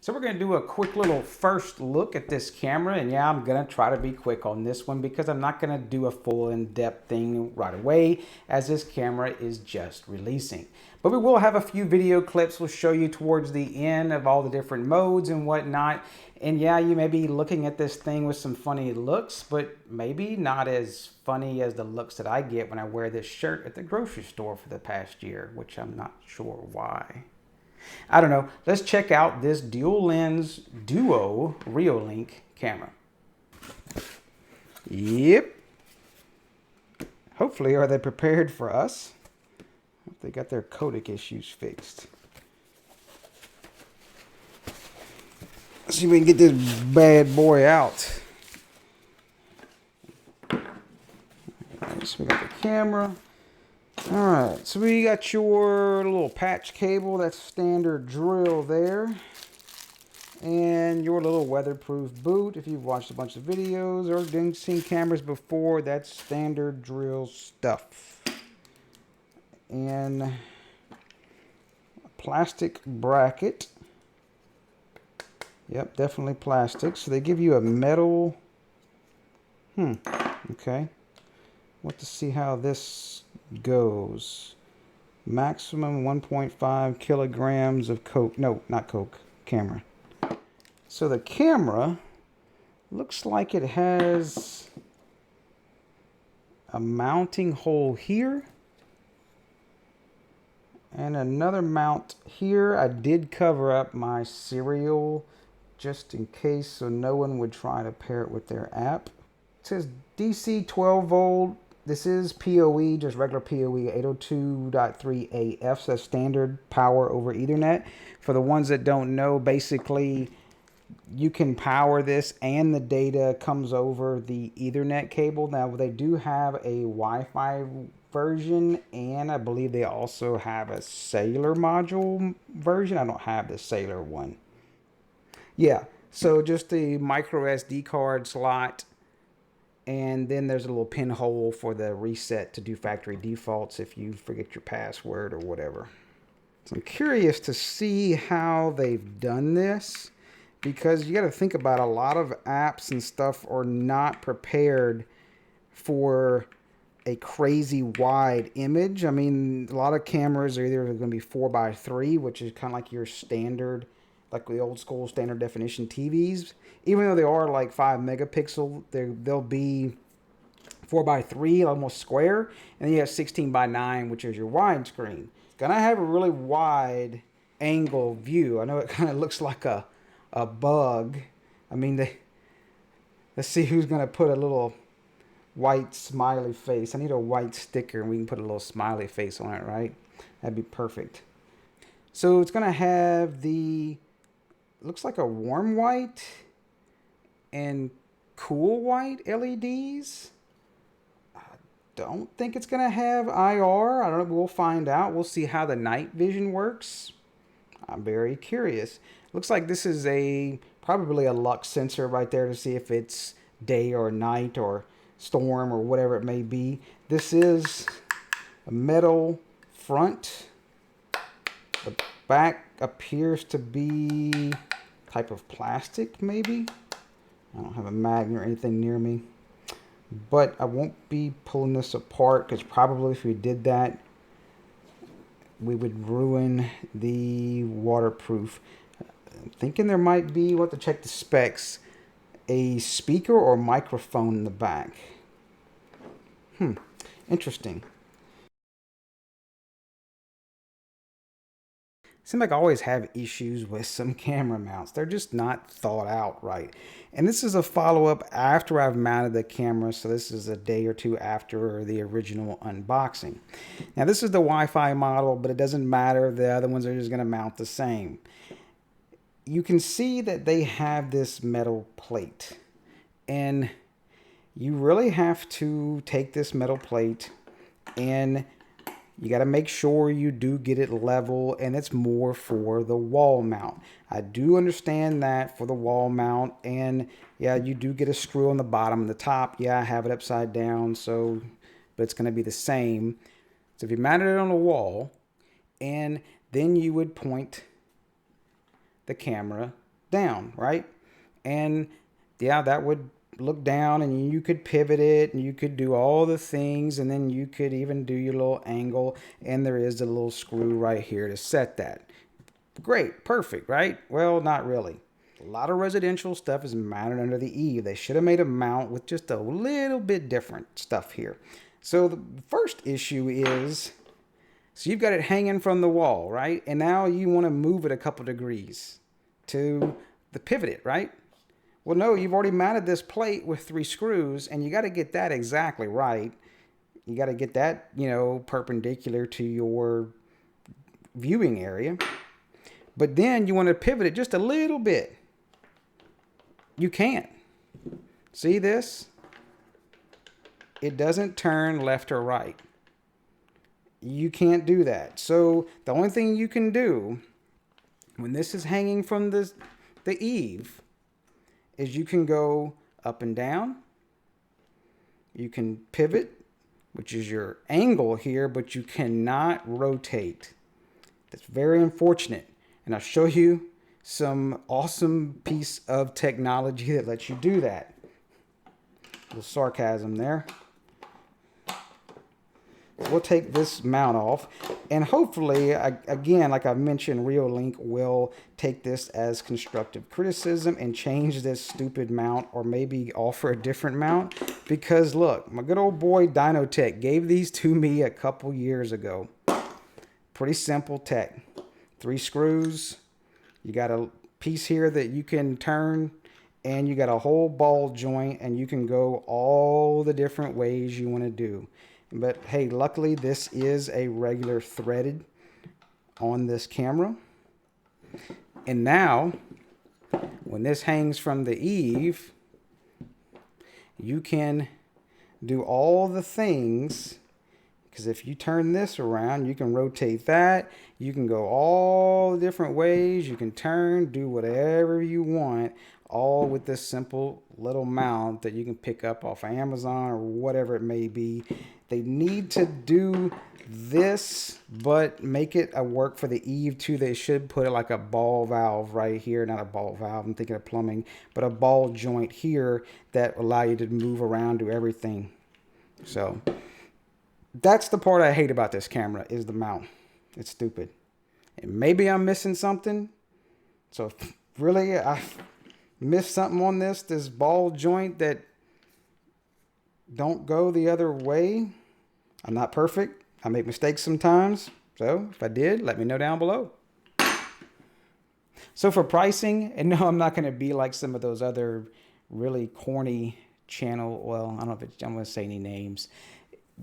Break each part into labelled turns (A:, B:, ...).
A: So we're going to do a quick little first look at this camera, and yeah, I'm going to try to be quick on this one because I'm not going to do a full in-depth thing right away as this camera is just releasing. But we will have a few video clips we'll show you towards the end of all the different modes and whatnot. And yeah, you may be looking at this thing with some funny looks, but maybe not as funny as the looks that I get when I wear this shirt at the grocery store for the past year, which I'm not sure why. I don't know. Let's check out this dual lens Duo Reolink camera. Yep. Hopefully, are they prepared for us? Hope they got their codec issues fixed. Let's see if we can get this bad boy out. Alright, so we got the camera. Alright, so we got your little patch cable, that's standard drill there. And your little weatherproof boot. If you've watched a bunch of videos or seen cameras before, that's standard drill stuff. And a plastic bracket. Yep, definitely plastic. So they give you a metal. Okay. Want to see how this goes. Maximum 1.5 kilograms of coke. No, not coke. Camera. So the camera looks like it has a mounting hole here and another mount here. I did cover up my serial just in case so no one would try to pair it with their app. It says DC 12 volt. This is PoE, just regular PoE 802.3 AF, so that's standard power over Ethernet. For the ones that don't know, basically you can power this and the data comes over the Ethernet cable. Now they do have a Wi-Fi version, and I believe they also have a cellular module version. I don't have the cellular one. Yeah, so just the micro SD card slot. And then there's a little pinhole for the reset to do factory defaults if you forget your password or whatever. So I'm curious to see how they've done this, because you got to think about a lot of apps and stuff are not prepared for a crazy wide image. I mean, a lot of cameras are either going to be 4:3, which is kind of like your standard, like the old school standard definition TVs. Even though they are like 5 megapixel, they'll be 4:3, almost square. And then you have 16:9, which is your widescreen. Gonna have a really wide angle view. I know it kind of looks like a bug. I mean, let's see who's gonna put a little white smiley face. I need a white sticker and we can put a little smiley face on it, right? That'd be perfect. So it's gonna have looks like a warm white and cool white LEDs. I don't think it's going to have IR. I don't know. We'll find out. We'll see how the night vision works. I'm very curious. Looks like this is probably a lux sensor right there to see if it's day or night or storm or whatever it may be. This is a metal front. The back appears to be type of plastic, maybe. I don't have a magnet or anything near me, but I won't be pulling this apart because probably if we did that, we would ruin the waterproof. I'm thinking there might be, we'll have to check the specs, a speaker or microphone in the back. Interesting. Seems like I always have issues with some camera mounts. They're just not thought out right. And this is a follow-up after I've mounted the camera, so this is a day or two after the original unboxing. Now this is the Wi-Fi model, but it doesn't matter. The other ones are just going to mount the same. You can see that they have this metal plate. And you really have to take this metal plate and you got to make sure you do get it level, and it's more for the wall mount. I do understand that for the wall mount, and yeah, you do get a screw on the bottom and the top. Yeah, I have it upside down, but it's going to be the same. So if you mounted it on a wall, and then you would point the camera down, right? And yeah, that would look down, and you could pivot it, and you could do all the things, and then you could even do your little angle, and there is a little screw right here to set that. Great, perfect, right? Well, not really. A lot of residential stuff is mounted under the eave. They should have made a mount with just a little bit different stuff here. So the first issue is, so you've got it hanging from the wall, right? And now you want to move it a couple degrees to the pivot, right? Well, no, you've already mounted this plate with 3 screws, and you got to get that exactly right. You got to get that, you know, perpendicular to your viewing area. But then you want to pivot it just a little bit. You can't. See this? It doesn't turn left or right. You can't do that. So the only thing you can do when this is hanging from the eave is you can go up and down. You can pivot, which is your angle here, but you cannot rotate. That's very unfortunate. And I'll show you some awesome piece of technology that lets you do that. A little sarcasm there. We'll take this mount off, and hopefully, again, like I mentioned, Reolink will take this as constructive criticism and change this stupid mount, or maybe offer a different mount. Because look, my good old boy Dynotech gave these to me a couple years ago. Pretty simple tech. 3 screws. You got a piece here that you can turn, and you got a whole ball joint, and you can go all the different ways you want to do. But hey, luckily this is a regular threaded on this camera. And now, when this hangs from the eave, you can do all the things, because if you turn this around, you can rotate that. You can go all different ways. You can turn, do whatever you want, all with this simple little mount that you can pick up off Amazon or whatever it may be. They need to do this, but make it a work for the eave too. They should put it like a ball valve right here. Not a ball valve, I'm thinking of plumbing, but a ball joint here that allow you to move around, do everything. So that's the part I hate about this camera, is the mount. It's stupid. And maybe I'm missing something. So if really I missed something on this ball joint that don't go the other way. I'm not perfect. I make mistakes sometimes. So if I did, let me know down below. So for pricing, and no, I'm not going to be like some of those other really corny channel. Well, I don't know if I'm going to say any names,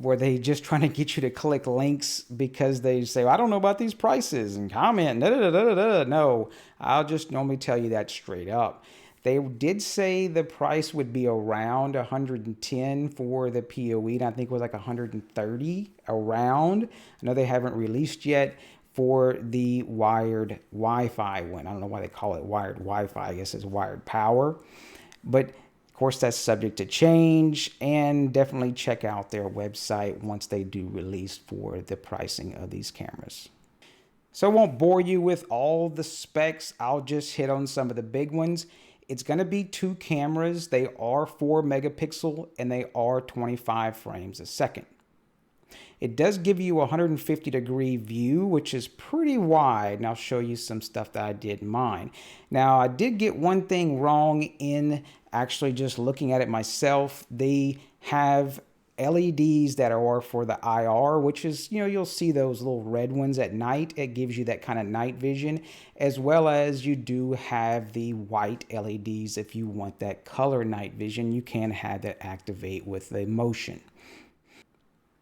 A: where they just trying to get you to click links because they say, well, I don't know about these prices, and comment. No, I'll just normally tell you that straight up. They did say the price would be around 110 for the PoE, and I think it was like 130 around. I know they haven't released yet for the wired Wi-Fi one. I don't know why they call it wired Wi-Fi. I guess it's wired power. But of course, that's subject to change, and definitely check out their website once they do release for the pricing of these cameras. So I won't bore you with all the specs. I'll just hit on some of the big ones. It's going to be 2 cameras. They are 4 megapixel and they are 25 frames a second. It does give you a 150 degree view, which is pretty wide. And I'll show you some stuff that I did in mine. Now, I did get one thing wrong in actually just looking at it myself. They have LEDs that are for the IR, which is, you know, you'll see those little red ones at night. It gives you that kind of night vision, as well as you do have the white LEDs. If you want that color night vision, you can have that activate with the motion.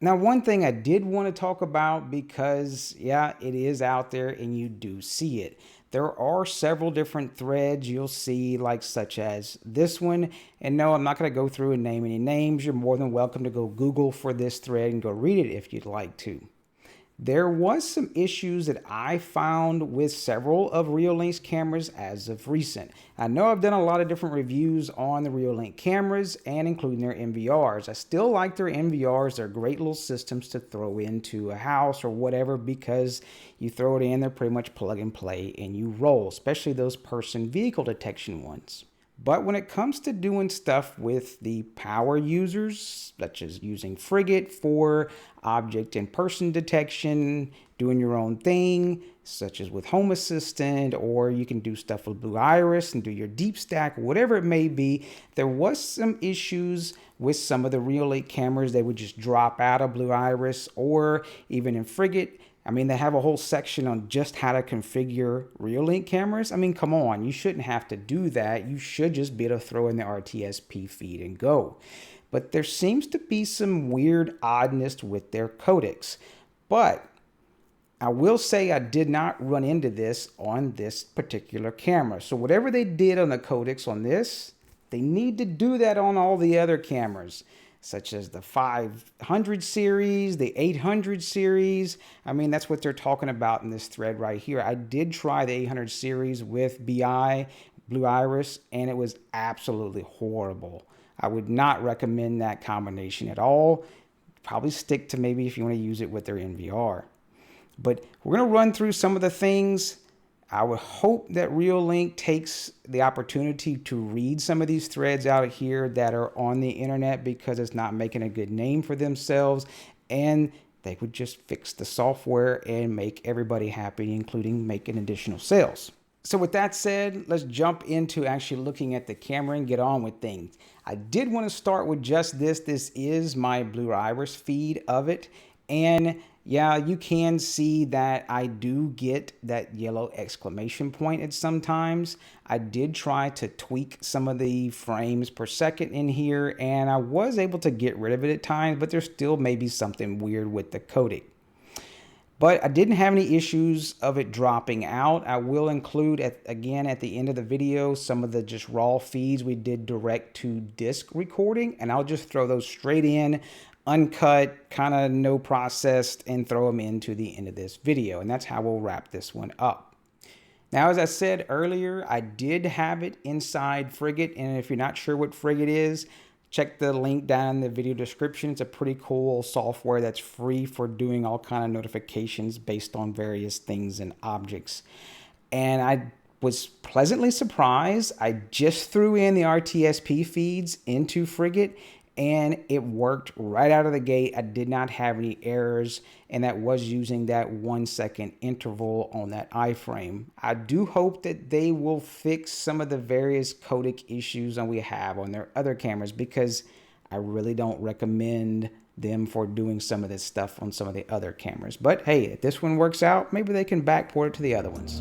A: Now, one thing I did want to talk about, because yeah, it is out there and you do see it. There are several different threads you'll see, like such as this one. And no, I'm not going to go through and name any names. You're more than welcome to go Google for this thread and go read it if you'd like to. There was some issues that I found with several of Reolink's cameras as of recent. I know I've done a lot of different reviews on the Reolink cameras and including their NVRs. I still like their NVRs. They're great little systems to throw into a house or whatever because you throw it in, they're pretty much plug and play and you roll, especially those person vehicle detection ones. But when it comes to doing stuff with the power users, such as using Frigate for object and person detection, doing your own thing, such as with Home Assistant, or you can do stuff with Blue Iris and do your deep stack, whatever it may be, there was some issues with some of the Reolink cameras. They would just drop out of Blue Iris, or even in Frigate. I mean, they have a whole section on just how to configure Reolink cameras. I mean, come on, you shouldn't have to do that. You should just be able to throw in the RTSP feed and go. But there seems to be some weird oddness with their codecs. But I will say I did not run into this on this particular camera. So whatever they did on the codecs on this, they need to do that on all the other cameras, such as the 500 series, the 800 series. I mean, that's what they're talking about in this thread right here. I did try the 800 series with BI, Blue Iris, and it was absolutely horrible. I would not recommend that combination at all. Probably stick to maybe if you want to use it with their NVR. But we're going to run through some of the things. I would hope that Reolink takes the opportunity to read some of these threads out here that are on the internet because it's not making a good name for themselves, and they would just fix the software and make everybody happy, including making additional sales. So with that said, let's jump into actually looking at the camera and get on with things. I did want to start with just this. This is my Blue Iris feed of it, and yeah, you can see that I do get that yellow exclamation point at sometimes. I did try to tweak some of the frames per second in here, and I was able to get rid of it at times, but there's still maybe something weird with the codec. But I didn't have any issues of it dropping out. I will include, again, at the end of the video, some of the just raw feeds we did direct to disk recording, and I'll just throw those straight in, uncut, kind of no processed, and throw them into the end of this video. And that's how we'll wrap this one up. Now, as I said earlier, I did have it inside Frigate, and if you're not sure what Frigate is, check the link down in the video description. It's a pretty cool software that's free for doing all kind of notifications based on various things and objects. And I was pleasantly surprised. I just threw in the RTSP feeds into Frigate, and it worked right out of the gate. I did not have any errors, and that was using that 1 second interval on that iframe. I do hope that they will fix some of the various codec issues that we have on their other cameras, because I really don't recommend them for doing some of this stuff on some of the other cameras. But hey, if this one works out, maybe they can backport it to the other ones.